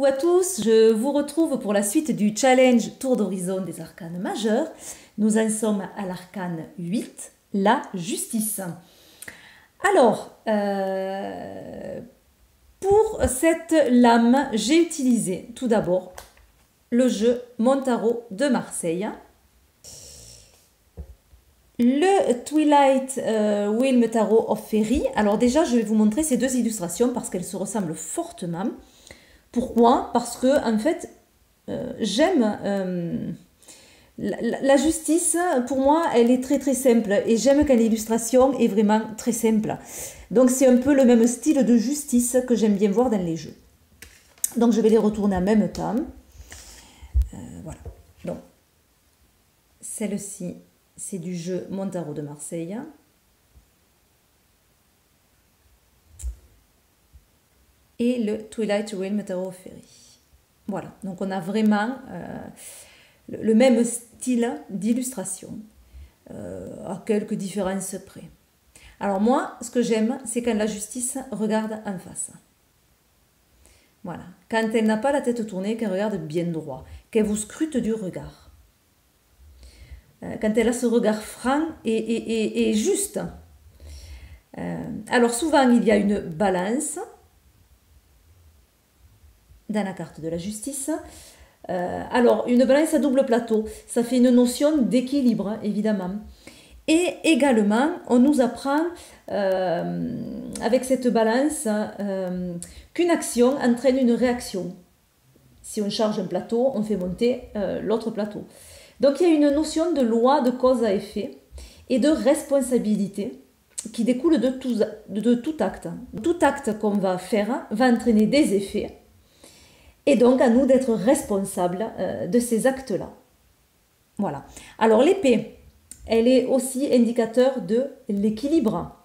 Coucou à tous, je vous retrouve pour la suite du challenge Tour d'horizon des arcanes majeurs. Nous en sommes à l'arcane 8, la justice. Alors, pour cette lame, j'ai utilisé tout d'abord le jeu Mon Tarot de Marseille. Le Twilight Wilm Tarot of Fairy. Alors déjà, je vais vous montrer ces deux illustrations parce qu'elles se ressemblent fortement. Pourquoi? Parce que, en fait, j'aime la justice. Pour moi, elle est très très simple. Et j'aime quand l'illustration est vraiment très simple. Donc, c'est un peu le même style de justice que j'aime bien voir dans les jeux. Donc, je vais les retourner en même temps. Voilà. Donc, celle-ci, c'est du jeu Mon Tarot de Marseille. Et le Twilight Realm Tarot of Fairy. Voilà, donc on a vraiment le même style d'illustration, à quelques différences près. Alors moi, ce que j'aime, c'est quand la justice regarde en face. Voilà, quand elle n'a pas la tête tournée, qu'elle regarde bien droit, qu'elle vous scrute du regard. Quand elle a ce regard franc et juste. Alors souvent, il y a une balance dans la carte de la justice. Alors, une balance à double plateau, ça fait une notion d'équilibre, évidemment. Et également, on nous apprend, avec cette balance, qu'une action entraîne une réaction. Si on charge un plateau, on fait monter l'autre plateau. Donc, il y a une notion de loi de cause à effet et de responsabilité qui découle de tout acte. Tout acte qu'on va faire va entraîner des effets. Et donc, à nous d'être responsables de ces actes-là. Voilà. Alors, l'épée, elle est aussi indicateur de l'équilibre.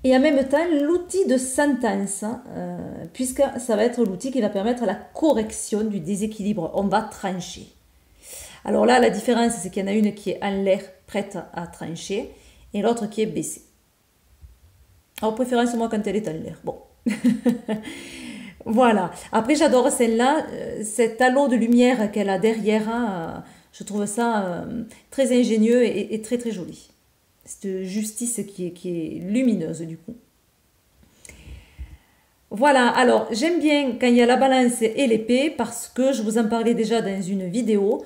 Et en même temps, l'outil de sentence, puisque ça va être l'outil qui va permettre la correction du déséquilibre. On va trancher. Alors là, la différence, c'est qu'il y en a une qui est en l'air, prête à trancher, et l'autre qui est baissée. Alors, préférence, moi, quand elle est en l'air. Bon. Voilà. Après, j'adore celle-là, cet halo de lumière qu'elle a derrière. Hein, je trouve ça très ingénieux et très très joli. Cette justice qui est lumineuse du coup. Voilà. Alors, j'aime bien quand il y a la balance et l'épée parce que je vous en parlais déjà dans une vidéo.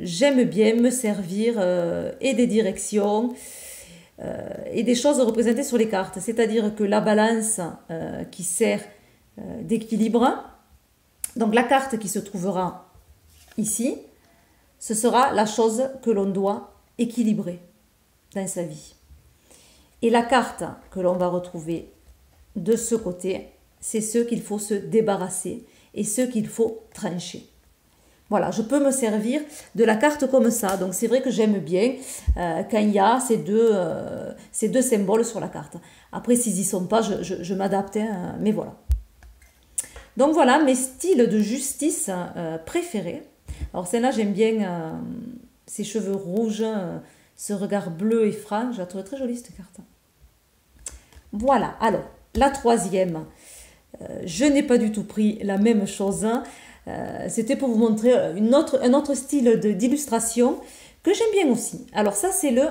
J'aime bien me servir et des directions et des choses représentées sur les cartes. C'est-à-dire que la balance qui sert d'équilibre. Donc la carte qui se trouvera ici, ce sera la chose que l'on doit équilibrer dans sa vie. Et la carte que l'on va retrouver de ce côté, c'est ce qu'il faut se débarrasser et ce qu'il faut trancher. Voilà, je peux me servir de la carte comme ça. Donc c'est vrai que j'aime bien quand il y a ces deux symboles sur la carte. Après, s'ils n'y sont pas, je m'adapte, hein, mais voilà. Donc voilà mes styles de justice préférés. Alors celle-là, j'aime bien ses cheveux rouges, ce regard bleu et franc. Je la trouve très jolie cette carte. Voilà, alors la troisième, je n'ai pas du tout pris la même chose. C'était pour vous montrer un autre style d'illustration que j'aime bien aussi. Alors ça, c'est le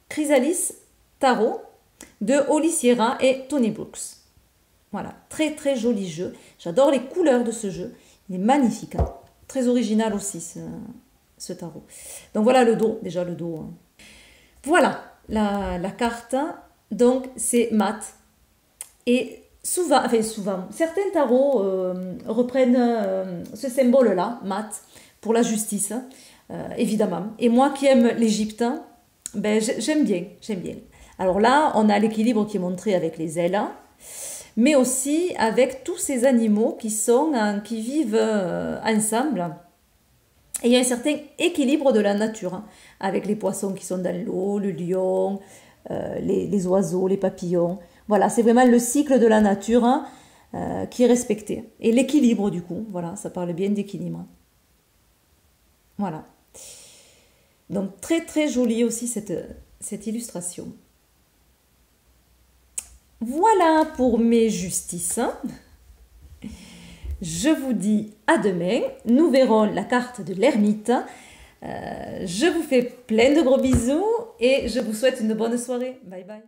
Chrysalis Tarot de Holly Sierra et Tony Brooks. Voilà, très très joli jeu. J'adore les couleurs de ce jeu. Il est magnifique. Hein. Très original aussi ce tarot. Donc voilà le dos, déjà le dos. Hein. Voilà la carte. Donc c'est mat. Et souvent, certains tarots reprennent ce symbole-là, mat, pour la justice, évidemment. Et moi qui aime l'Égypte, ben, j'aime bien. Alors là, on a l'équilibre qui est montré avec les ailes. Mais aussi avec tous ces animaux qui vivent ensemble. Et il y a un certain équilibre de la nature, hein, avec les poissons qui sont dans l'eau, le lion, les oiseaux, les papillons. Voilà, c'est vraiment le cycle de la nature hein, qui est respecté. Et l'équilibre du coup, voilà, ça parle bien d'équilibre. Voilà. Donc très très jolie aussi cette illustration. Voilà pour mes justices. Je vous dis à demain. Nous verrons la carte de l'ermite. Je vous fais plein de gros bisous et je vous souhaite une bonne soirée. Bye bye.